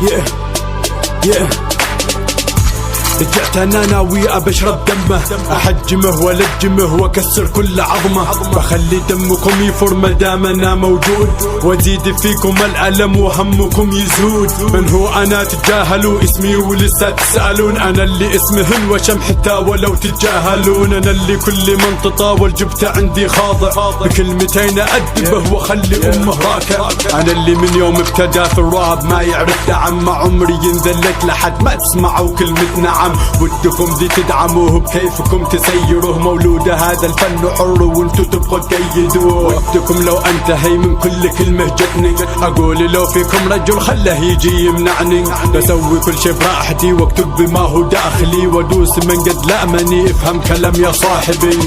yeah yeah. رجعت انا ناوي ابشرب دمه، احجمه والجمه واكسر كل عظمه، بخلي دمكم يفر مدام انا موجود، وازيد فيكم الالم وهمكم يزود. من هو انا تجاهلوا اسمي ولسه تسالون، انا اللي اسمهن وشم حتى ولو تتجاهلون، انا اللي كل من تطاول جبته عندي خاضع، بكلمتين ادبه واخلي امه راكع. انا اللي من يوم ابتدى في الراب ما يعرف دعم، مع عمري ينذلت لحد ما تسمعوا كلمة نعم. ودكم دي تدعموه بكيفكم تسيروه، مولوده هذا الفن حر وانتو تبقوا تقيدوه. ودكم لو انتهي من كل كلمة جتني، اقول لو فيكم رجل خله يجي يمنعني، بسوي كل شي براحتي واكتب بما هو داخلي، وادوس من قد لأمني افهم كلام يا صاحبي.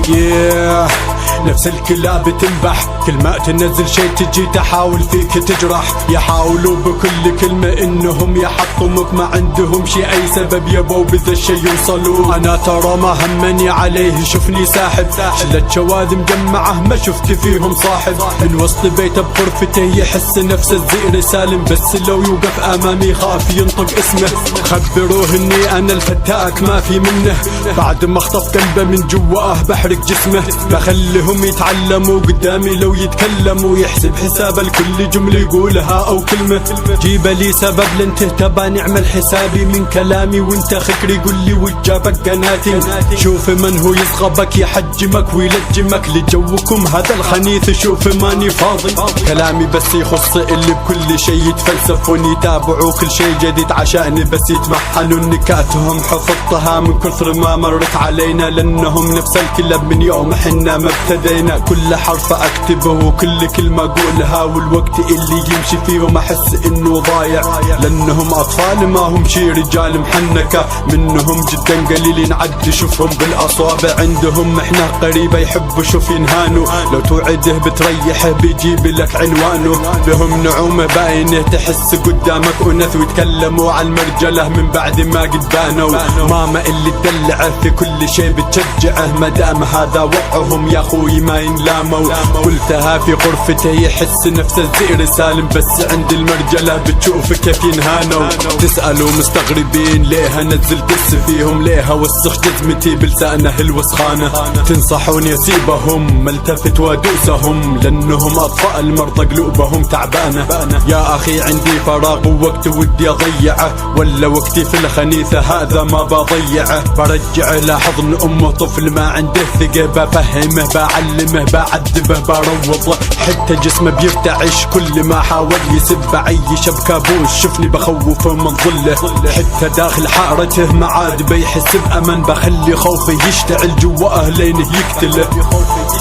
نفس الكلاب تنبح، كل ما تنزل شي تجي تحاول فيك تجرح، يحاولوا بكل كلمة انهم يحطمك، ما عندهم شي اي سبب يبوا بذا الشي يوصلوا. انا ترى ما همني عليه شفني ساحب، شلة شواذ مجمعة ما شفت فيهم صاحب، من وسط بيته بغرفته يحس نفسه الزئر سالم، بس لو يوقف امامي خاف ينطق اسمه. خبروه اني انا الفتاك ما في منه، بعد ما اخطف قلبه من جواه بحرق جسمه، بخليهم يتعلموا قدامي لو يتكلموا، يحسب حساب الكل جملة يقولها او كلمة. جيب لي سبب لن تهتبى نعمل حسابي من كلامي، وانت خكري يقول لي وجابك قناتي. شوف من هو يصغبك يحجمك ويلجمك، لجوكم هذا الخنيث شوف ماني فاضي، كلامي بس يخص اللي بكل شي يتفلسفون، يتابعوا كل شي جديد عشان بس يتمحنون، نكاتهم حفظتها من كثر ما مرت علينا، لانهم نفس الكلاب من يوم حنا ما ابتدينا، كل حرف اكتبه وكل كلمة اقولها، والوقت اللي يمشي فيهم احس انه ضايع، لانهم اطفال ما هم شي رجال محنكة، منهم جدا قليل نعد شوفهم بالاصابع، عندهم احنا قريبة يحبوا شوف ينهانوا، لو توعده بتريحه بيجيب لك عنوانه، لهم نعومة باينه تحس قدامك انث، ويتكلموا عن المرجلة من بعد ما قد بانوا، ماما اللي تدلعه في كل شي بتشجعه، مدام هذا وقعهم يا اخوي ما ينلاموا، قلتها في غرفته يحس نفسه الزئر سالم، بس عند المرجلة بتشوف كيف ينهانوا. تسألوا مستغربين ليه انزل دس فيهم، ليه اوسخ جزمتي بلسانه الوسخانة، تنصحوني اسيبهم ملتفت وادوسهم، لانهم اطفال مرضى قلوبهم تعبانة. يا اخي عندي فراغ ووقت ودي اضيعه، ولا وقتي في الخنيثة هذا ما بضيعه، برجعه لحضن امه طفل ما عنده ثقة، بفهمه بعلمه بعذبه بروضه، حتى جسمه بيرتعش كل ما حاول يسب، عيشه بكابوس شفني بخوفه من ظله، حتى داخل حارته ما عاد بيحس بأمن، بخلي خوفه يشتعل جواه لين يقتله.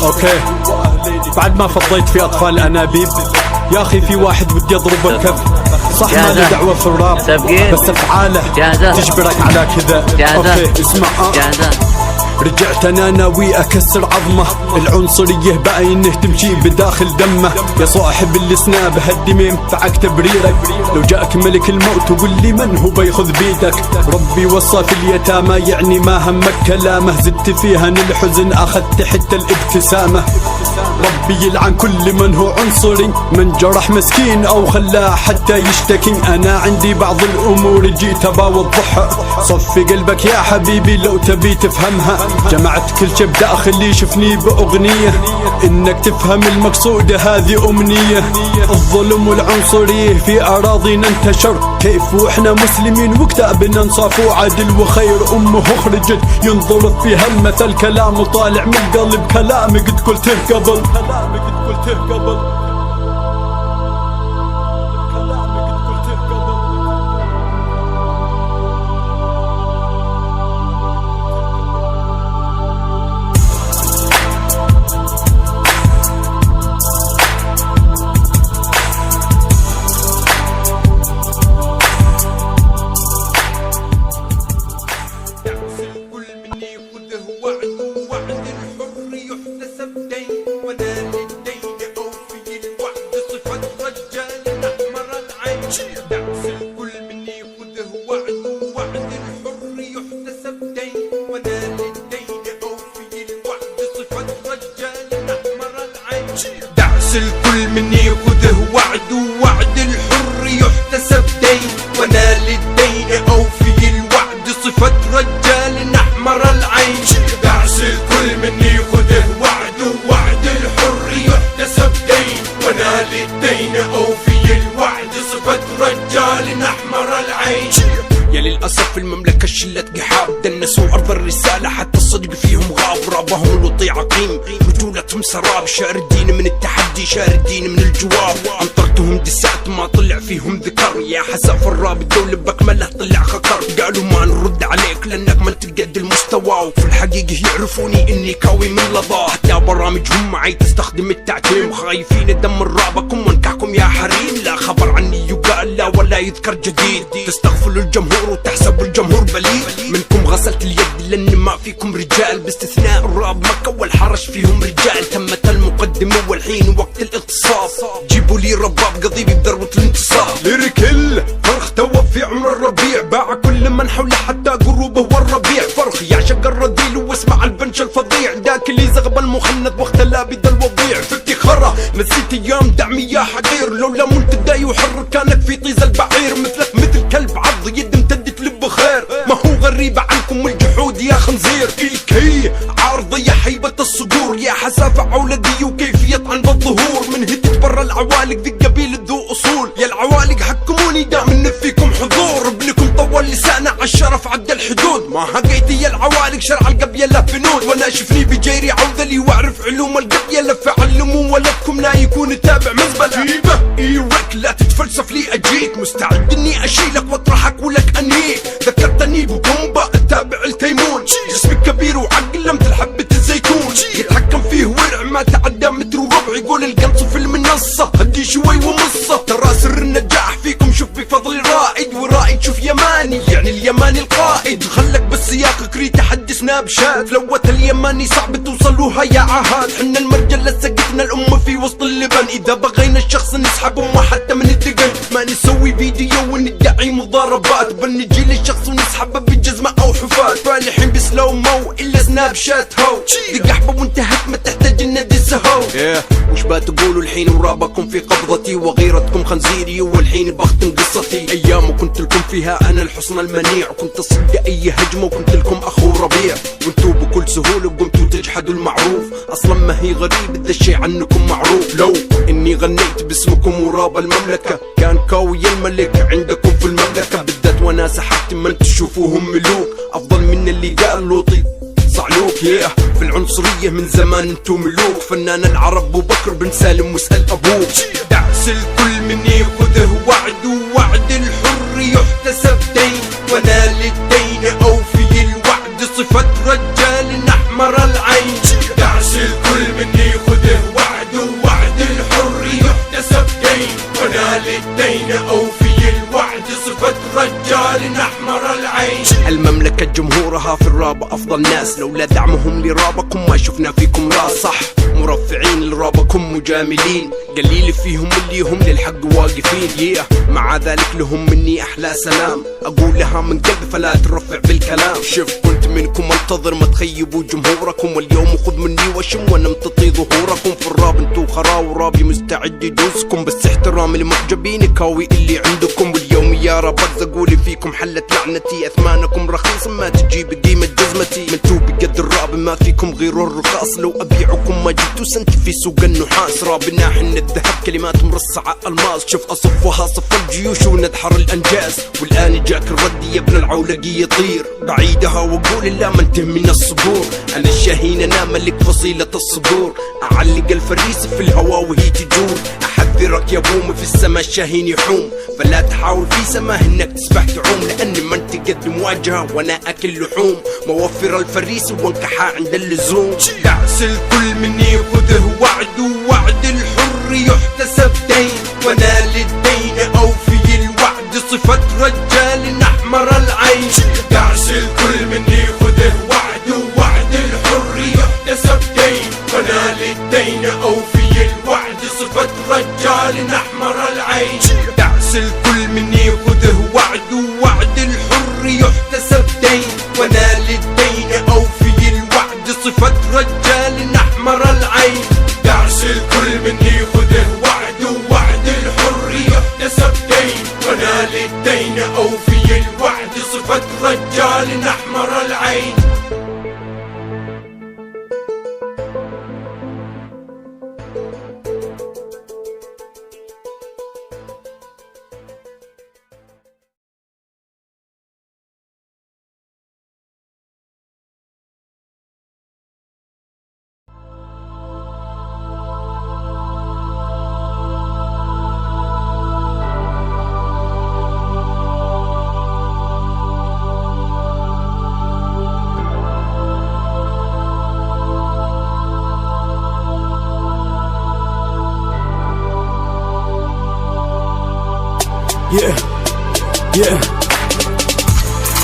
اوكي بعد ما فضيت في اطفال انابيب، يا اخي في واحد ودي اضربه الكف، صح ما له دعوة في الراب بس افعاله تجبرك على كذا. اوكي اسمع رجعت انا ناوي اكسر عظمه، العنصريه باينه تمشي بداخل دمه، يا صاحب السناب هدي ما ينفعك تبريرك، لو جاك ملك الموت وقول لي من هو بيخذ بيدك، ربي وصى في اليتامى يعني ما همك كلامه، زدت فيها الحزن اخذت حتى الابتسامه، ربي يلعن كل من هو عنصري، من جرح مسكين او خلاه حتى يشتكي، انا عندي بعض الامور جيت بوضحها، صفي قلبك يا حبيبي لو تبي تفهمها، جمعت كل شي بداخلي شفني باغنية، انك تفهم المقصود هذه امنية، الظلم والعنصرية في اراضينا انتشر، كيف واحنا مسلمين وكتابنا انصاف وعدل وخير، امه خرجت ينضرب فيها المثل، كلامه طالع من القلب، كلامي قد قلته قبل، كلامي قد قلته قبل. الكل من ياخذه وعد، ووعد الحر يحتسب دين، وانا تنتظر رسالة حتى الصدق فيهم غاب. رابهم لطيع عقيم رجولتهم سراب، شار الدين من التحدي شار الدين من الجواب. انطرتهم دسات ما طلع فيهم ذكر، يا حساف الراب الدولة بكمله طلع خكر. قالوا ما نرد عليك لانك ما تقد المستوى، وفي الحقيقة يعرفوني اني كاوي من لظى. حتى برامجهم معي تستخدم التعتيم، خايفين ادمر رابكم وانكحكم يا حريم. لا خبر عني يقال لا ولا يذكر جديد، تستغفلوا الجمهور وتحسبوا الجمهور بليد. منكم غسلت اليد لان ما فيكم رجال، باستثناء الراب مكة والحرش فيهم رجال. تمت المقدمة والحين وقت الاغتصاب، جيبوا لي رباب قضيبي بذروة الانتصاب. ليريكل فرخ توفي عمر الربيع، باع كل من حوله حتى قروبه والربيع. فرخ يعشق الرذيل واسمع البنش الفظيع، ذاك اللي زغب المخنث واختلى بيد الوضيع. في افتخاره نسيت ايام دعمي يا حقير، لولا منتدى وحر كانك في طيز البعير. مثلك مثل كلب عض يد امتدت لب خير، ما هو غريبة عنكم الجحود يا خنزير. الكي عارضة يا حيبة الصقور، يا حسافة عولدي وكيف يطعن بالظهور. من هدت برا العوالق ذي قبيل ذو اصول، يا العوالق حكموني دام ان فيكم حضور. ابنكم طول لسانه عالشرف عدى الحدود، ما هقيت يا العوالق شرع القبيلة فنود. وانا شفني بجيري عوذلي واعرف علوم القبيلة، فعلموا ولدكم لا يكون تابع مزبلة. جيبه ايوك لا تتفلسف لي اجيك، مستعد اني اشيلك واطرحك ولك انهيك. ذكرتني ببومبا التابع التيمون، جسمك كبير وعقل مثل حبة الزيتون. يتحكم فيه ورع ما تعدى متر وربع، يقول القنص في المنصة هدي شوي ومصة. ترى سر النجاح فيكم شوف بفضل رائد، ورائد شوف يماني يعني اليماني القائد. خلك بالسياق كري تحدي سناب شات، لوت اليماني صعب توصلوها يا عهاد. حنا المرجلة سقتنا الأمة في وسط اللبن، إذا بغينا الشخص نسحب أمه حتى من الدقن. ما نسوي فيديو وندعي مضاربات، بل نجي للشخص ونسحبه بجزمة أو حفاة. فالحين بسلو مو إلا سناب شات هو، دق أحباب وانتهت ما تحتاج الندس هو. وش بتقولوا الحين ورابكم في قبضتي، وغيرتكم خنزيري والحين بختم قصتي. أيام كنت لكم فيها أنا الحصن المنيع، وكنت أصد أي هجمة وكنت لكم أخو ربيع. وانتو بكل سهولة قمتوا تجحدوا المعروف، أصلا ما هي غريب ذا الشي عنكم معروف. لو إني غنيت باسمكم وراب المملكة، كان كاوي الملك عندكم في المملكة. بالذات وانا سحبت من تشوفوهم ملوك، أفضل من اللي قال لوطي صعلوك. في العنصرية من زمان انتو ملوك، فنان العرب وبكر بن سالم واسأل أبوك. دعس الكل من ياخذه وعد، ووعد الحر يحتسب دين. وانا للدين أوفي الوعد، صفة رجال أحمر العين. دعس الكل من ياخذه وعد، ووعد الحر يحتسب دين. وانا للدين أوفي الوعد، صفة رجال أحمر العين. المملكة جمهورها في الراب أفضل ناس، لولا دعمهم لرابكم ما شفنا فيكم راس. صح مرفعين لرابكم مجاملين، قليل فيهم اللي هم للحق واقفين. مع ذلك لهم مني أحلى سلام، أقولها من قلب فلا ترفع بالكلام. شوف كنت منكم انتظر ما تخيبوا جمهوركم، واليوم خذ مني وشم وانا امتطي ظهوركم. في الراب انتو خرا ورابي مستعد يدوسكم، بس احترام لمعجبين كاوي اللي عندكم. واليوم يا رابرز اقولي فيكم حلت لعنتي، اثمانكم رخيص ما تجي بقيمة جزمتي. منتو بقد الراب ما فيكم غير الرخاص، لو ابيعكم ما جبتوا سنت في سوق النحاس. رابنا حن الذهب كلمات مرصعة الماس، شوف اصفها صف الجيوش وندحر الانجاز. والان جاك الرد يا ابن العولقي يطير بعيدها، واقول لا منته من الصبور. انا الشاهين انا ملك فصيلة الصقور، اعلق الفريسة في الهوا وهي تجور. احذرك يا بوم في السما الشاهين يحوم، فلا تحاول في سماه انك تسبح تعوم. لاني ما انت قد مواجهة وانا اكل لحوم، موفر الفريسة وانكحها عند اللزوم. دعس الكل من ياخذه وعد، ووعد الحر يحتسب دين. وانا للدين اوفي الوعد، صفة رجال احمر العين. دعس الكل من ياخذه وعد، ووعد الحر يحتسب دين. وانا للدين اوفي الوعد، صفة رجال احمر العين. دعس الكل من ياخذه وعد، ووعد الحر يحتسب دين. وانا للدين اوفي الوعد، صفة رجال احمر العين. دعس الكل من ياخذه وعد، ووعد الحر يحتسب دين. وانا للدين اوفي الوعد، صفة رجال احمر العين.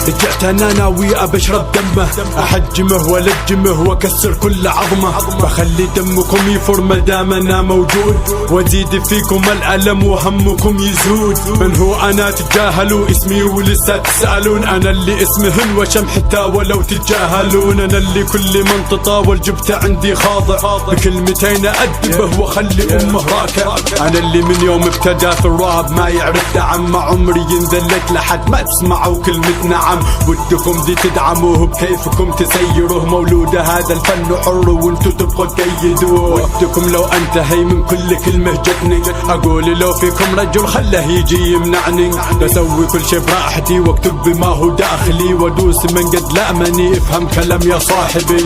رجعت انا ناوي ابشرب دمه، احجمه والجمه واكسر كل عظمه، بخلي دمكم يفر مدام انا موجود، وازيد فيكم الالم وهمكم يزود. من هو انا تجاهلوا اسمي ولسه تسالون، انا اللي اسمهن وشم حتى ولو تتجاهلون، انا اللي كل من تطاول جبته عندي خاضع، بكلمتين ادبه واخلي امه راكع. انا اللي من يوم ابتدى في الراب ما يعرف دعم، ما عمري ينذلت لحد ما تسمعوا كلمة نعم. ودكم دي تدعموه بكيفكم تسيروه، مولود هذا الفن حر وانتو تبقوا تقيدوه. ودكم لو انتهي من كل كلمة جتني، اقول لو فيكم رجل خله يجي يمنعني، بسوي كل شي براحتي واكتب بما هو داخلي، وادوس من قد لامني افهم كلام يا صاحبي.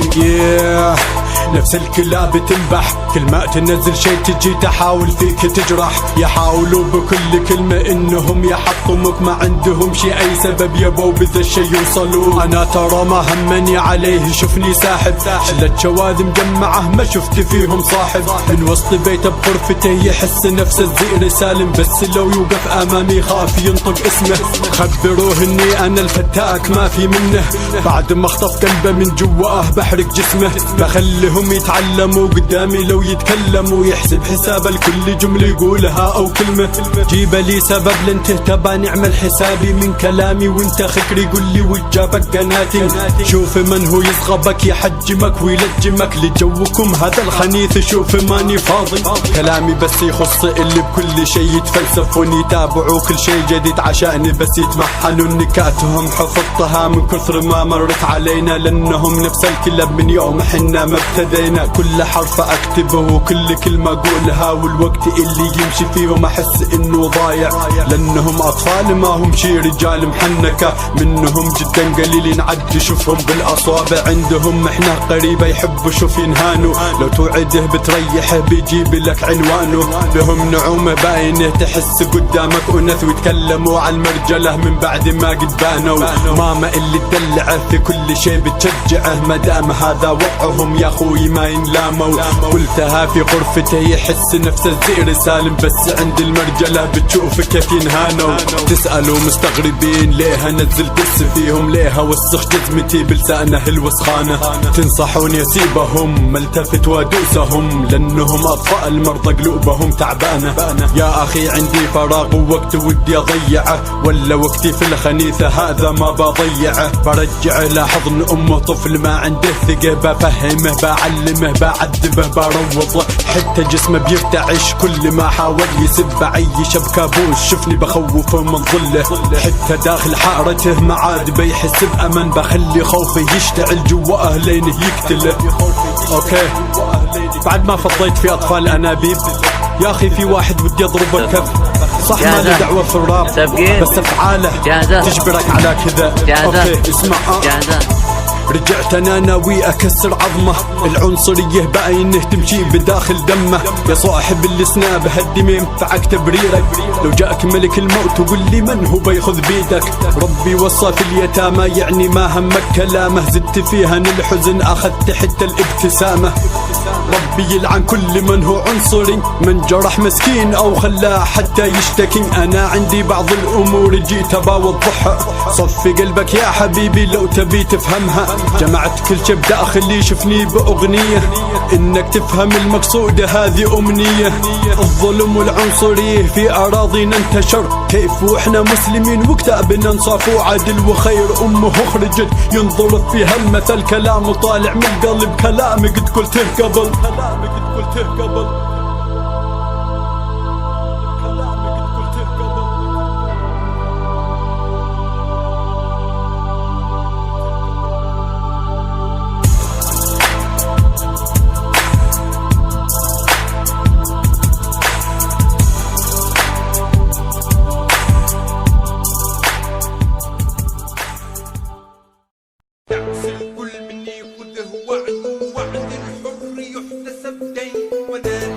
نفس الكلاب تنبح، كل ما تنزل شي تجي تحاول فيك تجرح، يحاولوا بكل كلمة انهم يحطمك، ما عندهم شي اي سبب يبوا بذا الشي يوصلوا. انا ترى ما همني عليه شفني ساحب، شلة شواذ مجمعة ما شفت فيهم صاحب، من وسط بيته بغرفته يحس نفس الزئر سالم، بس لو يوقف امامي خاف ينطق اسمه. خبروه اني انا الفتاك ما في منه، بعد ما اخطف قلبه من جواه بحرق جسمه، بخليهم يتعلموا قدامي لو يتكلموا، يحسب حساب الكل جملة يقولها او كلمة. جيب لي سبب لانته نعمل حسابي من كلامي، وانت خكري قل لي وجابك قناتي. شوف من هو يصغبك يحجمك ويلجمك، لجوكم هذا الخنيث شوف ماني فاضي، كلامي بس يخص اللي بكل شي يتفلسفون، يتابعوا كل شي جديد عشان بس يتمحنون، نكاتهم حفظتها من كثر ما مرت علينا، لانهم نفس الكلاب من يوم حنا ما ابتدينا، كل حرف اكتبه وكل كلمة اقولها، والوقت اللي يمشي فيهم احس انه ضايع، لانهم اطفال ما هم شي رجال محنكة، منهم جدا قليل نعد شوفهم بالاصابع، عندهم احنا قريبة يحبوا شوف ينهانوا، لو توعده بتريحه بيجيب لك عنوانه، بهم نعومة باينه تحس قدامك انث، ويتكلموا عن المرجلة من بعد ما قد بانوا، ماما اللي تدلعه في كل شي بتشجعه، مدام هذا وقعهم يا اخوي ما ينلاموا، قلتها في غرفته يحس نفس الزئر سالم، بس عند المرجلة بتشوف كيف ينهانوا. تسألوا مستغربين ليه انزل دس فيهم، ليه اوسخ جزمتي بلسانه الوسخانة، تنصحوني اسيبهم ملتفت وادوسهم، لانهم اطفال مرضى قلوبهم تعبانة. يا اخي عندي فراغ ووقت ودي اضيعه، ولا وقتي في الخنيثة هذا ما بضيعه، برجعه لحضن امه طفل ما عنده ثقة، بفهمه بعلمه بعذبه بروضه، حتى جسمه بيرتعش كل ما حاول يسب، عيش بكابوس شفني بخوفه من ظله، حتى داخل حارته ما عاد بيحس بأمن، بخلي خوفه يشتعل جواه لين يقتله. اوكي بعد ما فضيت في اطفال انابيب، يا اخي في واحد ودي اضربه الكف، صح ما له دعوة في الراب بس افعاله تجبرك على كذا. اوكي اسمع رجعت انا ناوي اكسر عظمه، العنصريه باينه تمشي بداخل دمه، يا صاحب السناب هدي ما ينفعك تبريرك، لو جاك ملك الموت وقل لي من هو بيخذ بيدك، ربي وصى في اليتامى يعني ما همك كلامه، زدت فيها الحزن اخذت حتى الابتسامه، ربي يلعن كل من هو عنصري، من جرح مسكين او خلاه حتى يشتكي، انا عندي بعض الامور جيت بوضحها، صفي قلبك يا حبيبي لو تبي تفهمها، جمعت كل شي بداخلي شفني باغنية، انك تفهم المقصودة هذه امنية، الظلم والعنصرية في اراضينا انتشر، كيف واحنا مسلمين وكتابنا انصاف وعدل وخير، امه خرجت ينظر في هالمثل، كلامه طالع من القلب، كلامي قد قلته قبل، كلامي قد قلته قبل. الكل مني خذه وعد الحر يحتسب دين، وانا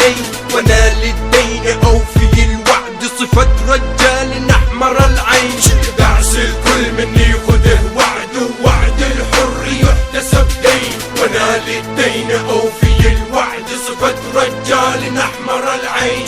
الدين ونال الدين أوفي الوعد صفة رجال أحمر العين. دعس الكل مني خذه وعد ووعد الحر يحتسب دين ونال الدين أوفي الوعد صفة رجال أحمر العين.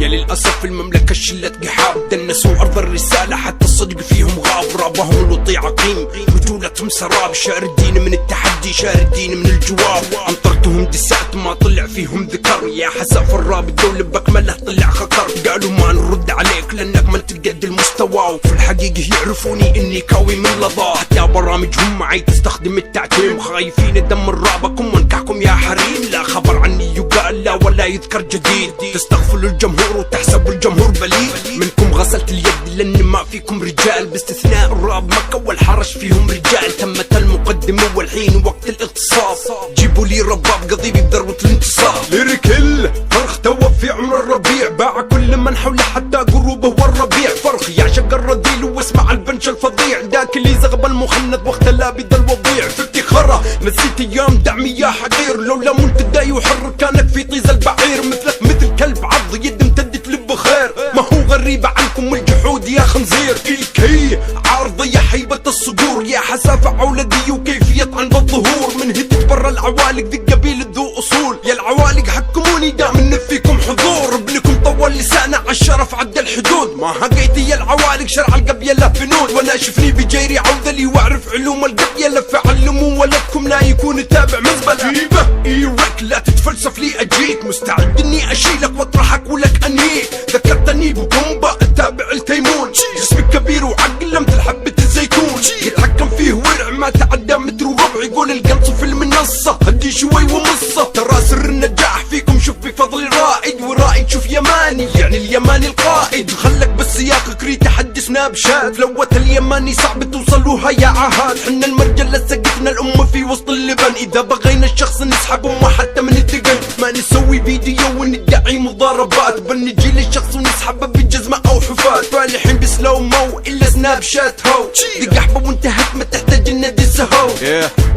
يا للأسف المملكة شلت قحاب دنسوا أرض الرسالة حتى الصدق فيهم غاب. رابهم لطي عقيم رجولتهم سراب شار الدين من التحدي شار الدين من الجواب. أمطرتهم دسات ما طلع فيهم ذكر يا حساف الراب الدولة بكمله طلع خكر. قالوا ما نرد عليك لأنك ما تقد المستوى وفي الحقيقة يعرفوني إني كاوي من لظى. حتى برامجهم معي تستخدم التعتيم خايفين ندمر رابكم ونكعكم يا حريم. لا خبر عني يقال لا ولا يذكر جديد تستغفلوا الجمهور وتحسبوا الجمهور بليد. منكم غسلت اليد لأن ما فيكم رجال باستثناء الراب مكة والحرش فيهم رجال. تمت المقدمة والحين وقت الاغتصاب جيبوا لي رباب قضيبي بذروة الانتصاب. ليريكل فرخ توه في عمر الربيع باع كل من حوله حتى قروبه والربيع. فرخ يعشق الرذيل واسمع البنش الفظيع ذاك اللي زغب المخنث واختلى بذا الوضيع. في افتخاره نسيت ايام دعمي يا حقير لولا منتدى وحر كانك في طيز البعير. مثلك مثل كلب عض يد امتدت لب خير ما هو غريب عنكم الجحود يا خنزير. الكي عارضة يا حيبة الصقور يا حسافة عولدي وكيفية عند الظهور. من هدت برا العوالق ذي قبيل ذو اصول يا العوالق حكموني دام ان فيكم حضور. ابنكم طول لسانه عالشرف عدى الحدود ما هقيتي يا العوالق شرع القبيلة فنود. وانا شفني بجيري عوذلي واعرف علوم القبيلة فعلموا ولدكم لا يكون تابع مزبلة. جيبه ايرك لا تتفلسف لي اجيك مستعد اني اشيلك واطرحك ولك انهيك. ذكرتني ببومبا التابع التيمون جسمك كبير وعقل مثل حبة الزيتون يتحكم فيه ورع ما تعدى متر وربع. يقول القنص في المنصة هدي شوي ومصة ترى سر النجاح فيكم شوف بفضل رائد ورائد شوف يماني يعني اليماني القائد. خلك بالسياق كري تحدي سناب شات لوت اليماني صعب توصلوها يا عهاد. حنا المرجلة سقفنا الأمة في وسط اللبن إذا بغينا الشخص نسحب أمه حتى من الدقن. ما نسوي فيديو وندعي مضاربات بل نجي للشخص ونسحبه بجزمة أو حفاة. فالحين بسلو مو إلا سناب شات هو دق أحباب وانتهت ما تحتاج النادي سهو.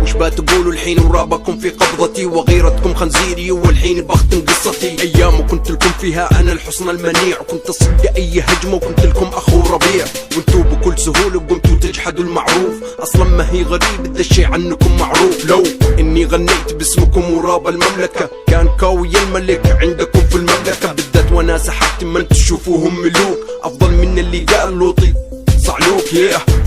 وش بتقولوا الحين ورابكم في قبضتي وغيرتكم خنزيري والحين بختم قصتي. أيام كنت لكم فيها أنا الحصن المنيع وكنت أصد أي هجمة وكنت لكم أخو ربيع. وانتو بكل سهولة قمتوا تجحدوا المعروف أصلا ما هي غريب ذا الشي عنكم معروف. لو إني غنيت باسمكم وراب المملكة كان كاوي الملك عندكم في المملكة بالذات وانا سحبت من تشوفوهم ملوك أفضل من اللي قال لوطي صعلوك.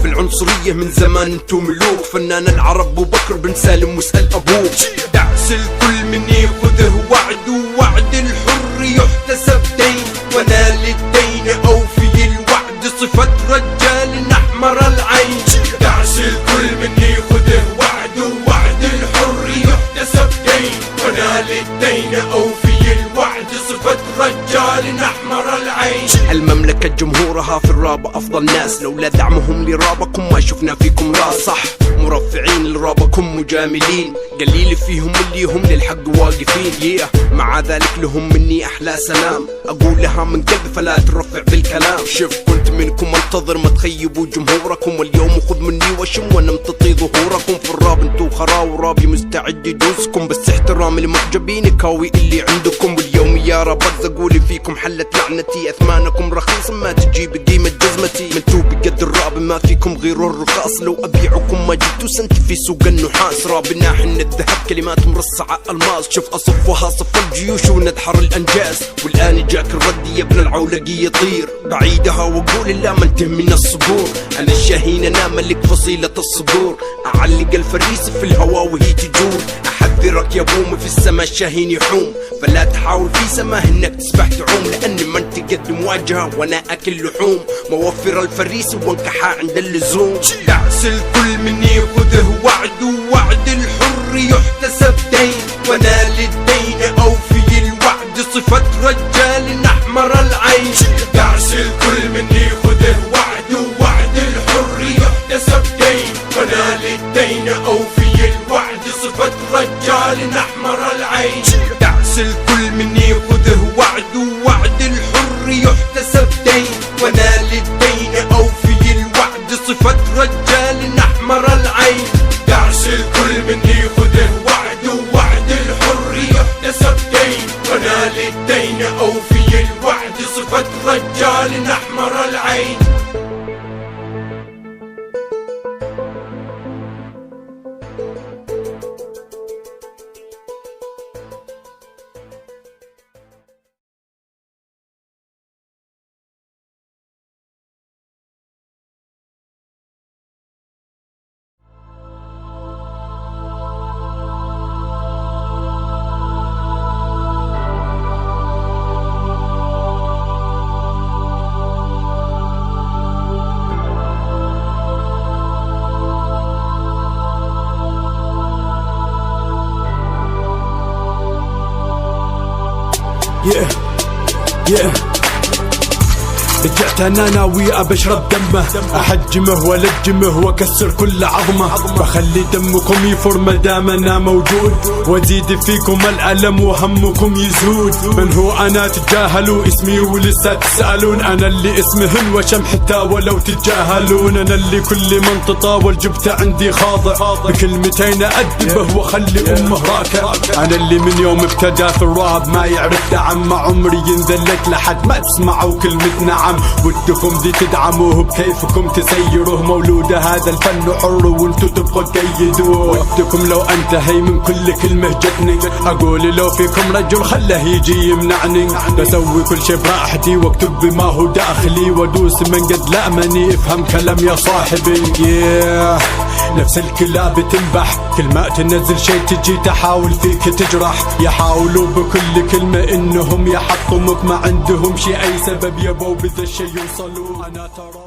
في العنصرية من زمان انتو ملوك فنان العرب وبكر بن سالم واسأل أبوك. دعس الكل مني خذه وعد ووعد الحر يحتسب دين ونال الدين أوفي الوعد صفة رجال أحمر العين. دعس الكل مني خذه وعد ووعد الحر يحتسب دين ونال الدين أوفي الوعد صفة رجال أحمر العين. المملكة جمهورها في الراب أفضل ناس لولا دعمهم لرابكم ما شفنا فيكم راس. صح مرفعين لرابكم مجاملين قليل فيهم اللي هم للحق واقفين. مع ذلك لهم مني أحلى سلام أقولها من قلب فلا ترفع بالكلام. شوف كنت منكم انتظر ما تخيبوا جمهوركم واليوم خذ مني وشم وانا امتطي ظهوركم. في الراب انتو خراو رابي مستعد يدوسكم بس احترام المعجبين كاوي اللي عندكم. واليوم يا رب اقولي فيكم حلت لعنتي اثمانكم رخيص ما تجيب قيمة جزمتي. منتو بقد الراب ما فيكم غير الرخاص لو ابيعكم ما جبتوا سنت في سوق النحاس. رابنا حن الذهب كلمات مرصعة الماس شوف اصفها صف الجيوش وندحر الانجاز. والان جاك الرد يا ابن العولقي يطير بعيدها واقول لا من من الصبور. انا الشاهين انا ملك فصيلة الصبور اعلق الفريسة في الهواء وهي تجور. احذرك يا بوم في السما الشاهين يحوم فلا تحاول في سماه انك تسبح تعوم لان ما انت قد مواجهة وانا اكل لحوم موفر الفريسة وانكحة عند اللزوم. دعس الكل مني خذه وعد ووعد الحر يحتسب دين ونال الدين اوفي الوعد صفة رجال احمر العين. دعس الكل مني خذه وعد ووعد الحر يحتسب دين ونال الدين اوفي الوعد صفة رجال احمر العين. دعس الكل مني خذه وعد ووعد الحر يحتسب دين ونال الدين اوفي الوعد صفة رجال احمر العين. دعس الكل مني خذه وعد ووعد الحر يحتسب دين ونال الدين أوفي الوعد صفة رجال أحمر العين. رجعت انا ناوي ابشرب دمه، احجمه والجمه واكسر كل عظمه، بخلي دمكم يفر مدام انا موجود، وازيد فيكم الالم وهمكم يزود. من هو انا تجاهلوا اسمي ولسه تسالون، انا اللي اسمهن وشم حتى ولو تتجاهلون، انا اللي كل من تطاول جبته عندي خاضع، بكلمتين ادبه واخلي امه راكع. انا اللي من يوم ابتدى في الراب ما يعرف دعم، مع عمري ينذلت لحد ما تسمعوا كلمة نعم. ودكم دي تدعموه بكيفكم تسيروه، مولود هذا الفن حر وانتو تبقوا تقيدوه. ودكم لو انتهي من كل كلمة جتني، اقول لو فيكم رجل خله يجي يمنعني، بسوي كل شي براحتي واكتب بما هو داخلي، وادوس من قد لأمني افهم كلام يا صاحبي. نفس الكلاب تنبح، كل ما تنزل شي تجي تحاول فيك تجرح، يحاولوا بكل كلمة انهم يحطمك، ما عندهم شي اي سبب يبوا بذا الشي يوصلوا. انا ترى